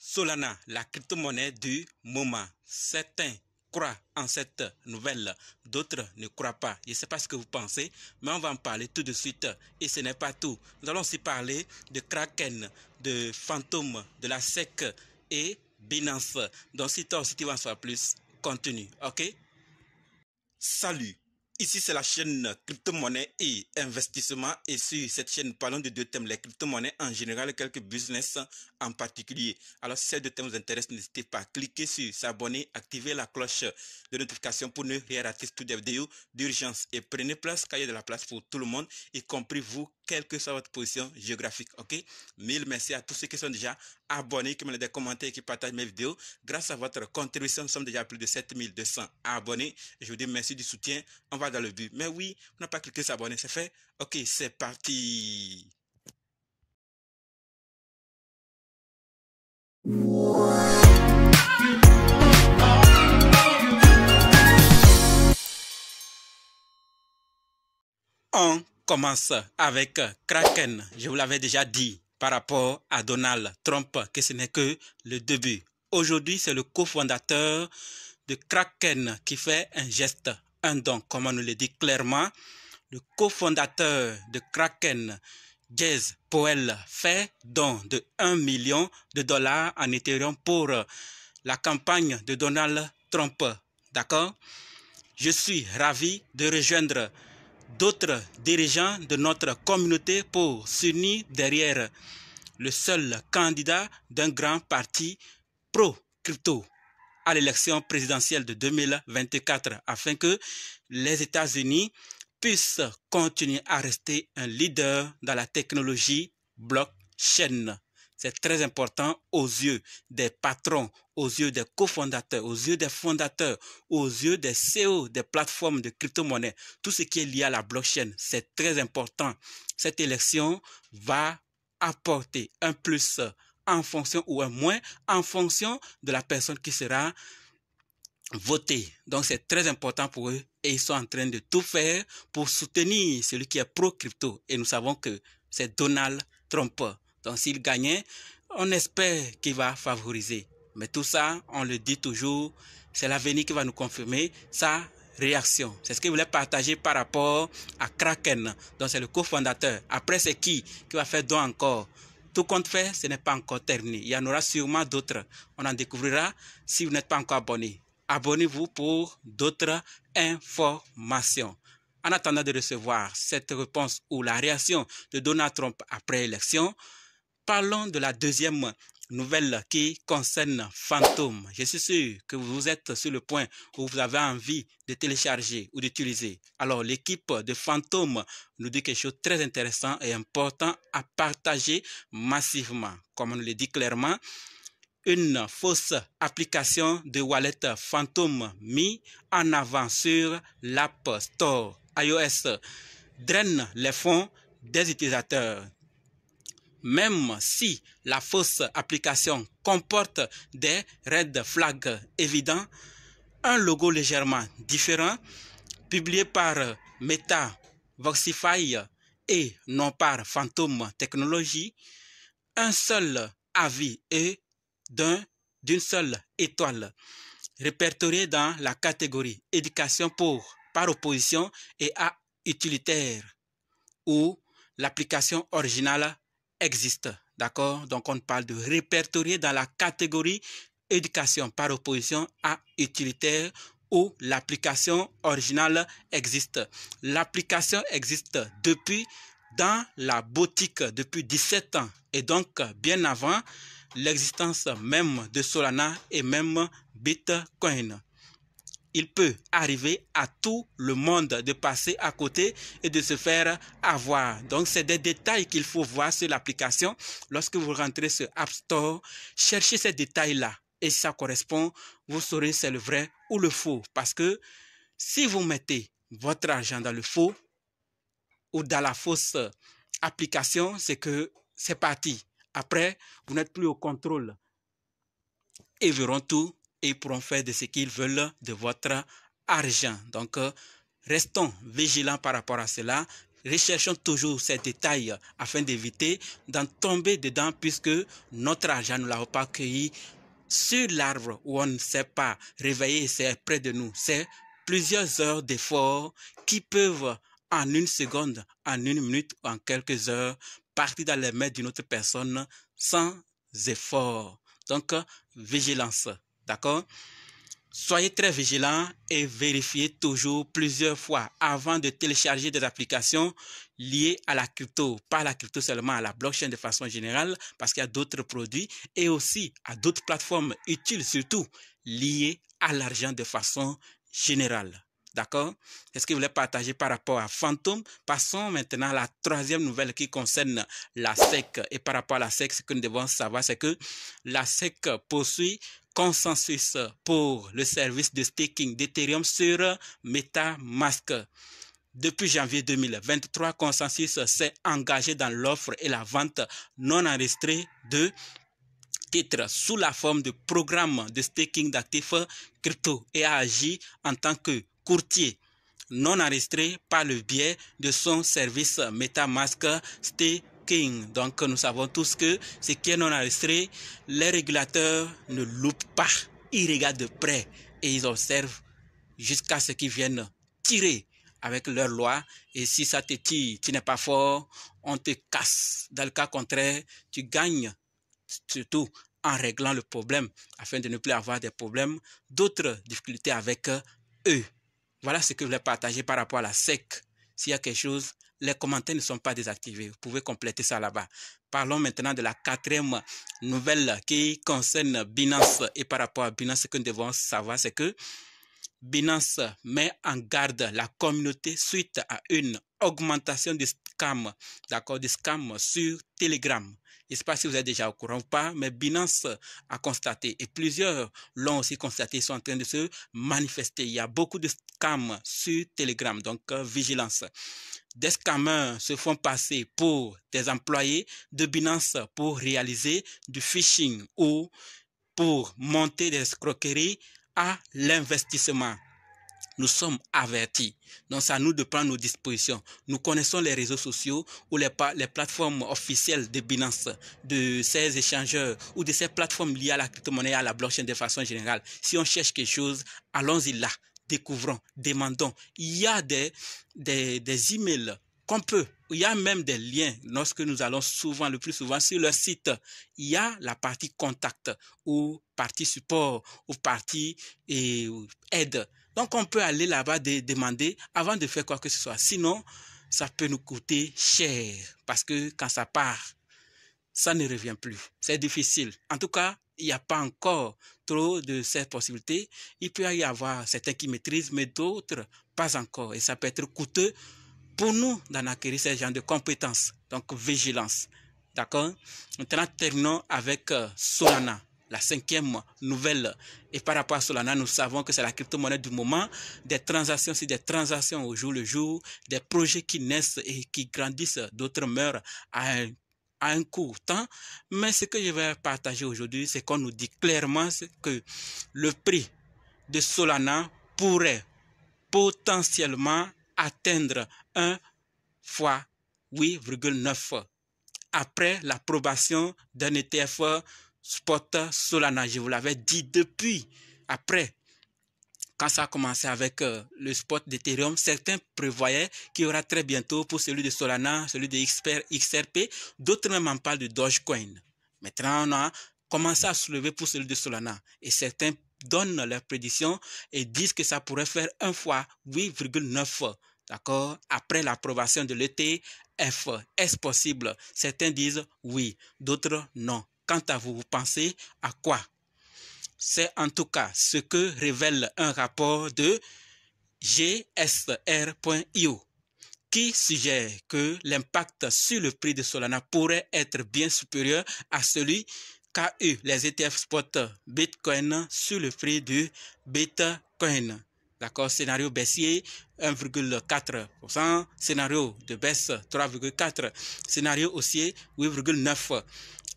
Solana, la crypto-monnaie du moment. Certains croient en cette nouvelle, d'autres ne croient pas. Je ne sais pas ce que vous pensez, mais on va en parler tout de suite. Et ce n'est pas tout. Nous allons aussi parler de Kraken, de Phantom, de la SEC et Binance. Donc si toi aussi tu veux en savoir plus, continue, ok? Salut, ici c'est la chaîne crypto-monnaie et investissement et sur cette chaîne nous parlons de deux thèmes, les crypto-monnaies en général et quelques business en particulier. Alors si ces deux thèmes vous intéressent, n'hésitez pas à cliquer sur s'abonner, activer la cloche de notification pour ne rien rater toutes les vidéos d'urgence et prenez place car il y a de la place pour tout le monde, y compris vous, quelle que soit votre position géographique, ok? Mille merci à tous ceux qui sont déjà abonnés, qui me laissent des commentaires et qui partagent mes vidéos. Grâce à votre contribution, nous sommes déjà à plus de 7200 abonnés. Je vous dis merci du soutien. On va dans le but. Mais oui, on n'a pas cliqué sur s'abonner, c'est fait. Ok, c'est parti. On commence avec Kraken. Je vous l'avais déjà dit par rapport à Donald Trump que ce n'est que le début. Aujourd'hui, c'est le cofondateur de Kraken qui fait un geste, un don, comme on nous le dit clairement. Le cofondateur de Kraken, Jez Powell, fait don de $1 million en Ethereum pour la campagne de Donald Trump. D'accord? Je suis ravi de rejoindre d'autres dirigeants de notre communauté pour s'unir derrière le seul candidat d'un grand parti pro-crypto à l'élection présidentielle de 2024 afin que les États-Unis puissent continuer à rester un leader dans la technologie blockchain. C'est très important aux yeux des patrons, aux yeux des cofondateurs, aux yeux des fondateurs, aux yeux des CEO des plateformes de crypto-monnaie. Tout ce qui est lié à la blockchain, c'est très important. Cette élection va apporter un plus en fonction ou un moins en fonction de la personne qui sera votée. Donc c'est très important pour eux et ils sont en train de tout faire pour soutenir celui qui est pro-crypto. Et nous savons que c'est Donald Trump. Donc s'il gagnait, on espère qu'il va favoriser. Mais tout ça, on le dit toujours, c'est l'avenir qui va nous confirmer sa réaction. C'est ce qu'il voulait partager par rapport à Kraken. Donc c'est le cofondateur. Après c'est qui va faire don encore? Tout compte fait, ce n'est pas encore terminé. Il y en aura sûrement d'autres. On en découvrira si vous n'êtes pas encore abonné. Abonnez-vous pour d'autres informations. En attendant de recevoir cette réponse ou la réaction de Donald Trump après l'élection, parlons de la deuxième nouvelle qui concerne Phantom. Je suis sûr que vous êtes sur le point où vous avez envie de télécharger ou d'utiliser. Alors, l'équipe de Phantom nous dit quelque chose de très intéressant et important à partager massivement. Comme on le dit clairement, une fausse application de wallet Phantom mis en avant sur l'App Store iOS draine les fonds des utilisateurs. Même si la fausse application comporte des red flags évidents, un logo légèrement différent, publié par Meta Voxify et non par Phantom Technologies, un seul avis et d'une seule étoile, répertorié dans la catégorie éducation par opposition et à utilitaire, où l'application originale existe. D'accord? Donc on parle de répertorié dans la catégorie éducation par opposition à utilitaire où l'application originale existe. L'application existe depuis dans la boutique depuis 17 ans et donc bien avant l'existence même de Solana et même Bitcoin. Il peut arriver à tout le monde de passer à côté et de se faire avoir. Donc, c'est des détails qu'il faut voir sur l'application. Lorsque vous rentrez sur App Store, cherchez ces détails-là. Et si ça correspond, vous saurez si c'est le vrai ou le faux. Parce que si vous mettez votre argent dans le faux ou dans la fausse application, c'est que c'est parti. Après, vous n'êtes plus au contrôle. Ils verront tout et ils pourront faire de ce qu'ils veulent de votre argent. Donc, restons vigilants par rapport à cela. recherchons toujours ces détails afin d'éviter d'en tomber dedans puisque notre argent, nous ne l'avons pas cueilli sur l'arbre où on ne sait pas réveiller, c'est près de nous. C'est plusieurs heures d'efforts qui peuvent en une seconde, en une minute, en quelques heures, partir dans les mains d'une autre personne sans effort. Donc, vigilance, d'accord? Soyez très vigilants et vérifiez toujours plusieurs fois avant de télécharger des applications liées à la crypto. Pas à la crypto seulement, à la blockchain de façon générale, parce qu'il y a d'autres produits et aussi à d'autres plateformes utiles, surtout liées à l'argent de façon générale. D'accord? C'est ce que je voulais partager par rapport à Phantom. Passons maintenant à la troisième nouvelle qui concerne la SEC. Et par rapport à la SEC, ce que nous devons savoir, c'est que la SEC poursuit consensus pour le service de staking d'Ethereum sur MetaMask. Depuis janvier 2023, Consensus s'est engagé dans l'offre et la vente non enregistrée de titres sous la forme de programme de staking d'actifs crypto et a agi en tant que courtier non enregistré par le biais de son service MetaMask Staking. Donc nous savons tous que ce qui est non enregistré, les régulateurs ne loupent pas. Ils regardent de près et ils observent jusqu'à ce qu'ils viennent tirer avec leur loi. Et si ça te tire, tu n'es pas fort, on te casse. Dans le cas contraire, tu gagnes, surtout en réglant le problème afin de ne plus avoir des problèmes, d'autres difficultés avec eux. Voilà ce que je voulais partager par rapport à la SEC. S'il y a quelque chose, les commentaires ne sont pas désactivés. Vous pouvez compléter ça là-bas. Parlons maintenant de la quatrième nouvelle qui concerne Binance. Et par rapport à Binance, ce que nous devons savoir, c'est que Binance met en garde la communauté suite à une augmentation des scams, d'accord, des scams sur Telegram. Je ne sais pas si vous êtes déjà au courant ou pas, mais Binance a constaté, et plusieurs l'ont aussi constaté, ils sont en train de se manifester. Il y a beaucoup de scams sur Telegram, donc vigilance. Des scammers se font passer pour des employés de Binance pour réaliser du phishing ou pour monter des escroqueries à l'investissement. Nous sommes avertis. Donc, c'est à nous de prendre nos dispositions. Nous connaissons les réseaux sociaux ou les plateformes officielles de Binance, de ces échangeurs ou de ces plateformes liées à la crypto-monnaie, à la blockchain de façon générale. Si on cherche quelque chose, allons-y là. Découvrons, demandons. Il y a des emails qu'on peut, il y a même des liens lorsque nous allons souvent, le plus souvent sur leur site, il y a la partie contact ou partie support ou partie aide. Donc on peut aller là-bas demander avant de faire quoi que ce soit. Sinon, ça peut nous coûter cher parce que quand ça part, ça ne revient plus. C'est difficile. En tout cas, il n'y a pas encore trop de ces possibilités. Il peut y avoir certains qui maîtrisent, mais d'autres pas encore. Et ça peut être coûteux pour nous d'en acquérir ce genre de compétences. Donc, vigilance. D'accord? Maintenant, terminons avec Solana, la cinquième nouvelle. Et par rapport à Solana, nous savons que c'est la crypto-monnaie du moment. Des transactions, c'est des transactions au jour le jour, des projets qui naissent et qui grandissent, d'autres meurent à un court temps. Mais ce que je vais partager aujourd'hui, c'est qu'on nous dit clairement que le prix de Solana pourrait potentiellement atteindre 1 fois 8,9 après l'approbation d'un ETF spot Solana. Je vous l'avais dit depuis, après, quand ça a commencé avec le spot d'Ethereum, certains prévoyaient qu'il y aura très bientôt pour celui de Solana, celui de XRP, d'autres même en parlent de Dogecoin. Maintenant, on a commencé à soulever pour celui de Solana et certains donnent leurs prédictions et disent que ça pourrait faire 1 fois 8,9, d'accord, après l'approbation de l'ETF. Est-ce possible? Certains disent oui, d'autres non. Quant à vous, vous pensez à quoi? C'est en tout cas ce que révèle un rapport de GSR.io qui suggère que l'impact sur le prix de Solana pourrait être bien supérieur à celui qu'a eu les ETF spot Bitcoin sur le prix du Bitcoin. D'accord, scénario baissier 1,4%, scénario de baisse 3,4%, scénario haussier 8,9%.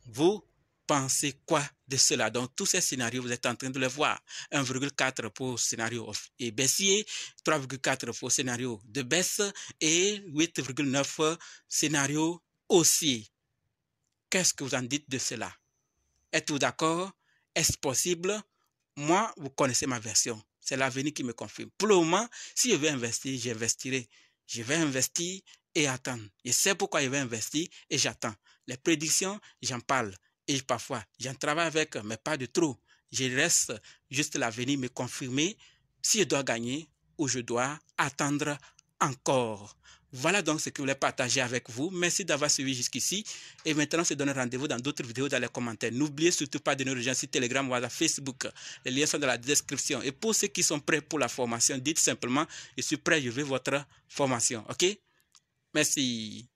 Vous pensez quoi de cela? Donc, tous ces scénarios, vous êtes en train de les voir. 1,4 pour scénario baissier, 3,4 pour scénario de baisse et 8,9 scénario haussier. Qu'est-ce que vous en dites de cela? Êtes-vous d'accord? Est-ce possible? Moi, vous connaissez ma version. C'est l'avenir qui me confirme. Pour le moment, si je veux investir, j'investirai. Je vais investir et attendre. Je sais pourquoi je vais investir et j'attends. Les prédictions, j'en parle. Et parfois, j'en travaille avec, mais pas de trop. Je reste juste l'avenir me confirmer si je dois gagner ou je dois attendre encore. Voilà donc ce que je voulais partager avec vous. Merci d'avoir suivi jusqu'ici. Et maintenant, on se donne rendez-vous dans d'autres vidéos dans les commentaires. N'oubliez surtout pas de nous rejoindre sur Telegram, WhatsApp, Facebook. Les liens sont dans la description. Et pour ceux qui sont prêts pour la formation, dites simplement, je suis prêt, je veux votre formation. OK? Merci.